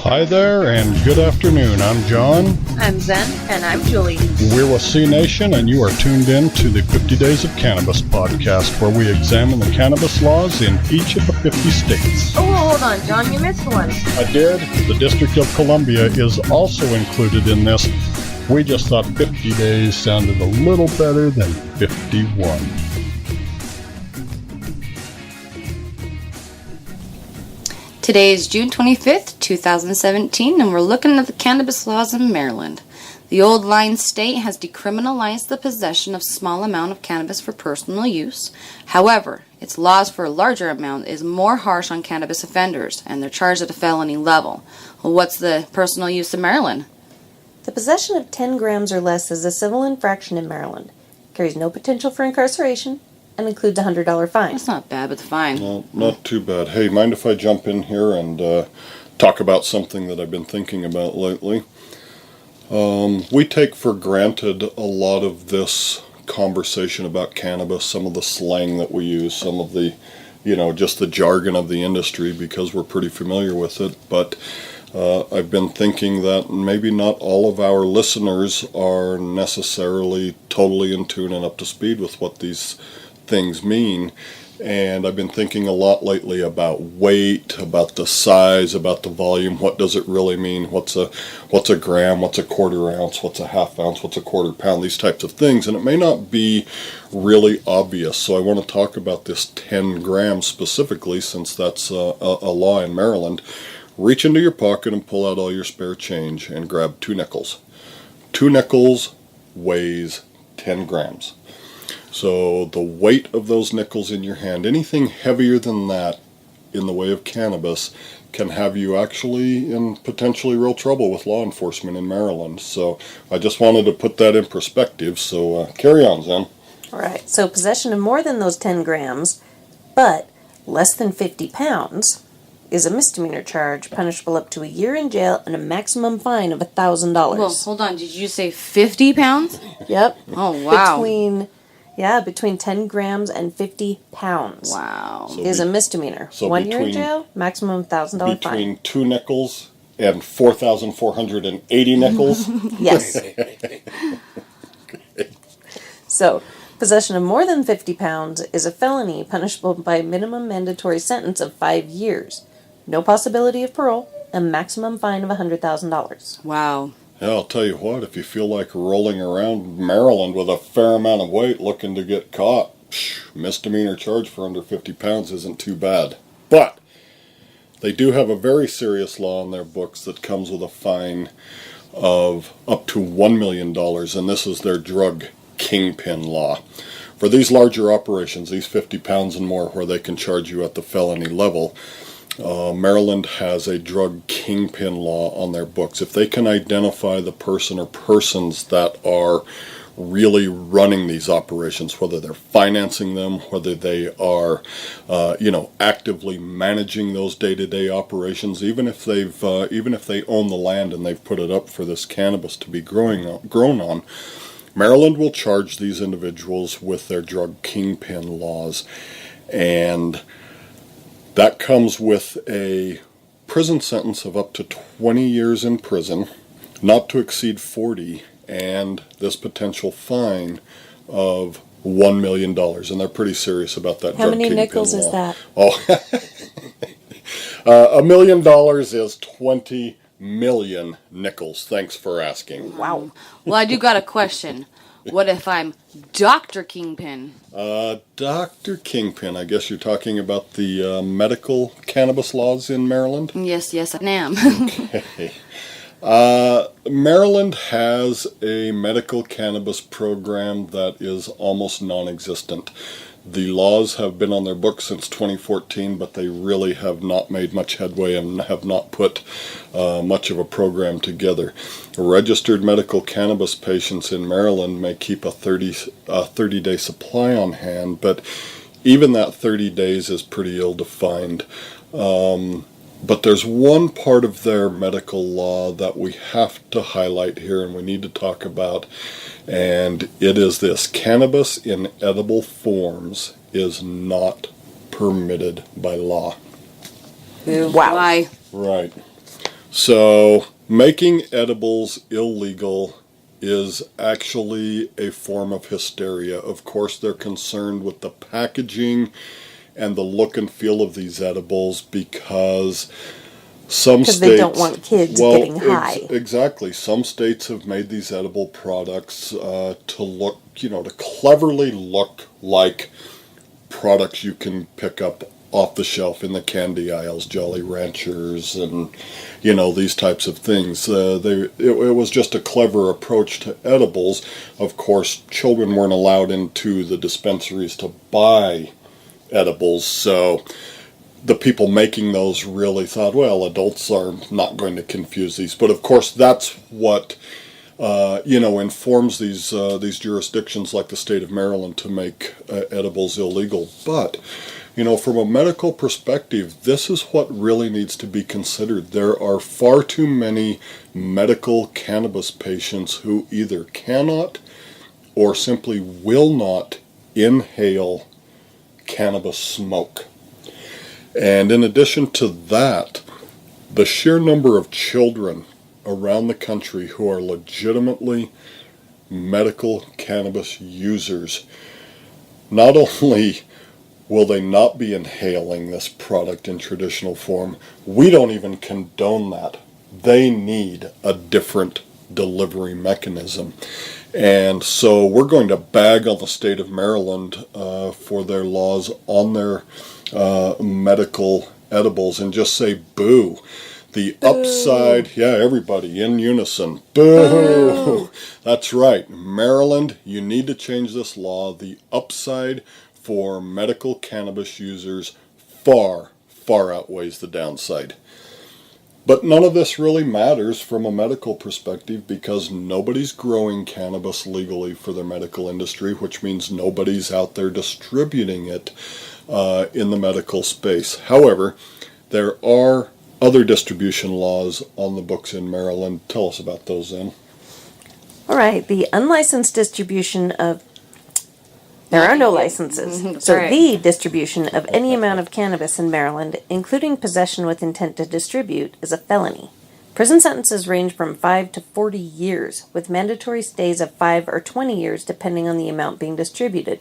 Hi there, and good afternoon. I'm John. I'm Zen. And I'm Julie. We're with C Nation, and you are tuned in to the 50 Days of Cannabis podcast, where we examine the cannabis laws in each of the 50 states. Oh, hold on, John, you missed one. I did. The District of Columbia is also included in this. We just thought 50 days sounded a little better than 51. Today is June 25th, 2017, and we're looking at the cannabis laws in Maryland. The old line state has decriminalized the possession of small amount of cannabis for personal use. However, its laws for a larger amount is more harsh on cannabis offenders, and they're charged at a felony level. Well, what's the personal use in Maryland? The possession of 10 grams or less is a civil infraction in Maryland. Carries no potential for incarceration and includes a $100 fine. That's not bad, but the fine. No, not too bad. Hey, mind if I jump in here and talk about something that I've been thinking about lately? We take for granted a lot of this conversation about cannabis, some of the slang that we use, some of the, just the jargon of the industry because we're pretty familiar with it. But I've been thinking that maybe not all of our listeners are necessarily totally in tune and up to speed with what these things mean. And I've been thinking a lot lately about weight, about the size, about the volume. What does it really mean? What's a gram? What's a quarter ounce? What's a half ounce? What's a quarter pound? These types of things. And it may not be really obvious. So I want to talk about this 10 grams specifically, since that's a law in Maryland. Reach into your pocket and pull out all your spare change and grab 2 nickels. 2 nickels weighs 10 grams. So the weight of those nickels in your hand, anything heavier than that in the way of cannabis, can have you actually in potentially real trouble with law enforcement in Maryland. So I just wanted to put that in perspective. So carry on, Zen. All right, so possession of more than those 10 grams, but less than 50 pounds, is a misdemeanor charge, punishable up to a year in jail and a maximum fine of $1,000. Well, hold on. Did you say 50 pounds? Yep. Oh, wow. Between 10 grams and 50 pounds. Wow. Is a misdemeanor. So 1 year in jail, maximum $1,000 fine. Between 2 nickels and 4,480 nickels? Yes. So, possession of more than 50 pounds is a felony punishable by a minimum mandatory sentence of 5 years. No possibility of parole, and maximum fine of $100,000. Wow. Yeah, I'll tell you what, if you feel like rolling around Maryland with a fair amount of weight looking to get caught, misdemeanor charge for under 50 pounds isn't too bad. But they do have a very serious law in their books that comes with a fine of up to $1 million, and this is their drug kingpin law. For these larger operations, these 50 pounds and more, where they can charge you at the felony level, Maryland has a drug kingpin law on their books. If they can identify the person or persons that are really running these operations, whether they're financing them, whether they are, actively managing those day-to-day operations, even if they own the land and they've put it up for this cannabis to be grown on, Maryland will charge these individuals with their drug kingpin laws, and that comes with a prison sentence of up to 20 years in prison, not to exceed 40, and this potential fine of $1 million. And they're pretty serious about that. How many nickels is that? Oh, $1 million is 20 million nickels. Thanks for asking. Wow. Well, I do got a question. What if I'm Dr. Kingpin? Dr. Kingpin, I guess you're talking about the medical cannabis laws in Maryland? Yes, I am. Okay. Maryland has a medical cannabis program that is almost non-existent. The laws have been on their books since 2014, but they really have not made much headway and have not put much of a program together. Registered medical cannabis patients in Maryland may keep a 30-day supply on hand, but even that 30 days is pretty ill-defined. But there's one part of their medical law that we have to highlight here and we need to talk about, and it is this: cannabis in edible forms is not permitted by law. Wow. Why? Right. So making edibles illegal is actually a form of hysteria. Of course, they're concerned with the packaging and the look and feel of these edibles because some states... they don't want kids getting high. Exactly. Some states have made these edible products to look, to cleverly look like products you can pick up off the shelf in the candy aisles, Jolly Ranchers and, these types of things. It was just a clever approach to edibles. Of course, children weren't allowed into the dispensaries to buy edibles, so the people making those really thought, well, adults are not going to confuse these. But of course, that's what informs these jurisdictions like the state of Maryland to make edibles illegal. But from a medical perspective, this is what really needs to be considered. There are far too many medical cannabis patients who either cannot or simply will not inhale cannabis smoke. And in addition to that, the sheer number of children around the country who are legitimately medical cannabis users, not only will they not be inhaling this product in traditional form, we don't even condone that. They need a different delivery mechanism. And so we're going to bag on the state of Maryland for their laws on their medical edibles and just say boo. The upside, everybody in unison, boo! That's right, Maryland, you need to change this law. The upside for medical cannabis users far, far outweighs the downside. But none of this really matters from a medical perspective because nobody's growing cannabis legally for their medical industry, which means nobody's out there distributing it in the medical space. However, there are other distribution laws on the books in Maryland. Tell us about those, then. All right, the unlicensed distribution of... There are no licenses. So right. The distribution of any amount of cannabis in Maryland, including possession with intent to distribute, is a felony. Prison sentences range from 5 to 40 years, with mandatory stays of 5 or 20 years depending on the amount being distributed.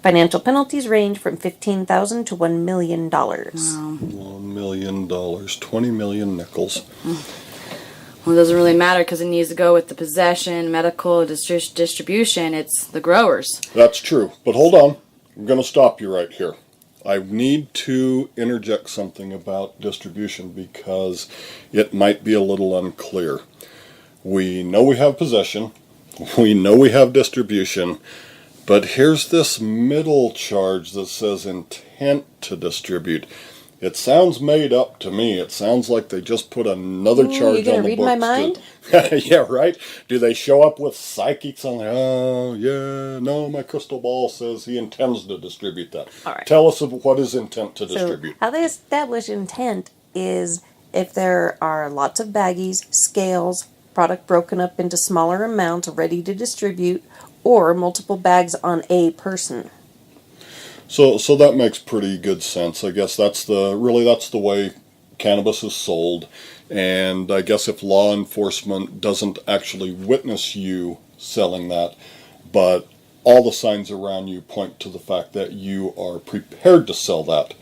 Financial penalties range from $15,000 to $1 million. Wow. $1 million, 20 million nickels. Well, it doesn't really matter because it needs to go with the possession, medical, distribution. It's the growers. That's true. But hold on. I'm going to stop you right here. I need to interject something about distribution because it might be a little unclear. We know we have possession. We know we have distribution. But here's this middle charge that says intent to distribute. It sounds made up to me. It sounds like they just put another charge on the books. You gonna read my mind? Yeah, right? Do they show up with psychics on there? Oh, yeah, no, my crystal ball says he intends to distribute that. All right. Tell us what is intent to distribute. How they establish intent is if there are lots of baggies, scales, product broken up into smaller amounts ready to distribute, or multiple bags on a person. So that makes pretty good sense. I guess that's the way cannabis is sold. And I guess if law enforcement doesn't actually witness you selling that, but all the signs around you point to the fact that you are prepared to sell that,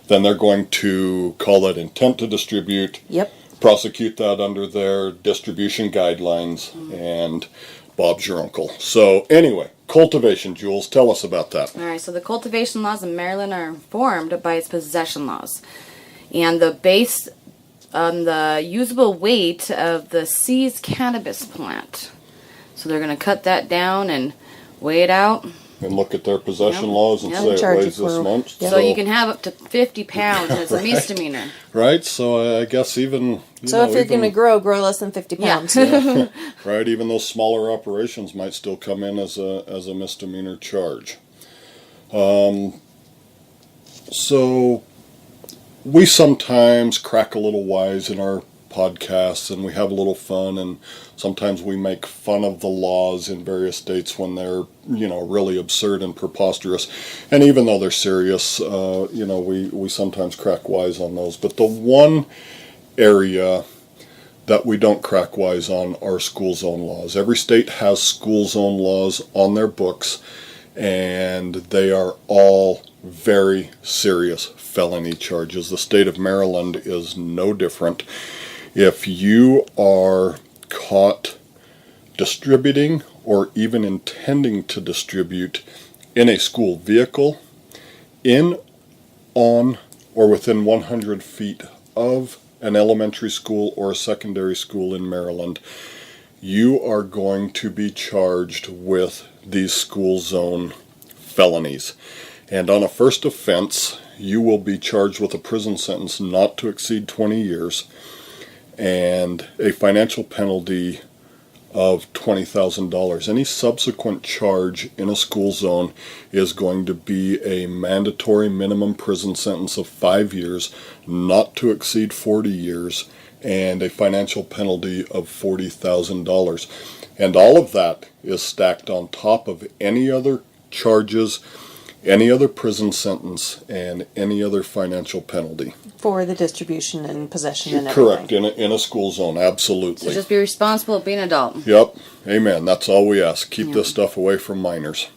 then they're going to call that intent to distribute. Yep. Prosecute that under their distribution guidelines, and Bob's your uncle. So anyway, cultivation, Jules, tell us about that. All right, so the cultivation laws in Maryland are informed by its possession laws. And the based on the usable weight of the seized cannabis plant. So they're going to cut that down and weigh it out. And look at their possession laws and say Charge it you weighs this for- much. So you can have up to 50 pounds and it's a misdemeanor. Right, so I guess even... So if you're going to grow less than 50 pounds. Yeah. Right, even those smaller operations might still come in as a misdemeanor charge. So we sometimes crack a little wise in our podcasts and we have a little fun, and sometimes we make fun of the laws in various states when they're really absurd and preposterous, and even though they're serious, we sometimes crack wise on those. But the one area that we don't crack wise on are school zone laws. Every state has school zone laws on their books, and they are all very serious felony charges. The state of Maryland is no different. If you are caught distributing or even intending to distribute in a school vehicle, in, on, or within 100 feet of an elementary school or a secondary school in Maryland, you are going to be charged with these school zone felonies. And on a first offense, you will be charged with a prison sentence not to exceed 20 years and a financial penalty of $20,000. Any subsequent charge in a school zone is going to be a mandatory minimum prison sentence of 5 years, not to exceed 40 years, and a financial penalty of $40,000. And all of that is stacked on top of any other charges, any other prison sentence, and any other financial penalty. For the distribution and possession and everything. Correct, in a school zone, absolutely. So just be responsible, be an adult. Yep, amen. That's all we ask. Keep this stuff away from minors.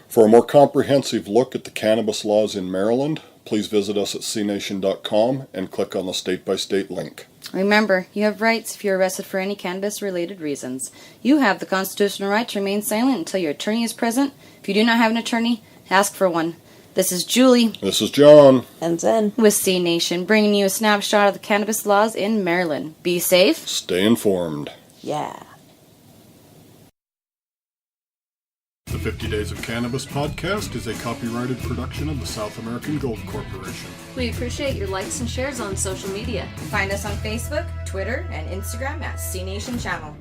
For a more comprehensive look at the cannabis laws in Maryland, please visit us at cnation.com and click on the state-by-state link. Remember, you have rights if you're arrested for any cannabis-related reasons. You have the constitutional right to remain silent until your attorney is present. If you do not have an attorney, ask for one. This is Julie. This is John. And Zen. With C Nation, bringing you a snapshot of the cannabis laws in Maryland. Be safe. Stay informed. Yeah. The 50 Days of Cannabis podcast is a copyrighted production of the South American Gold Corporation. We appreciate your likes and shares on social media. Find us on Facebook, Twitter, and Instagram at C Nation Channel.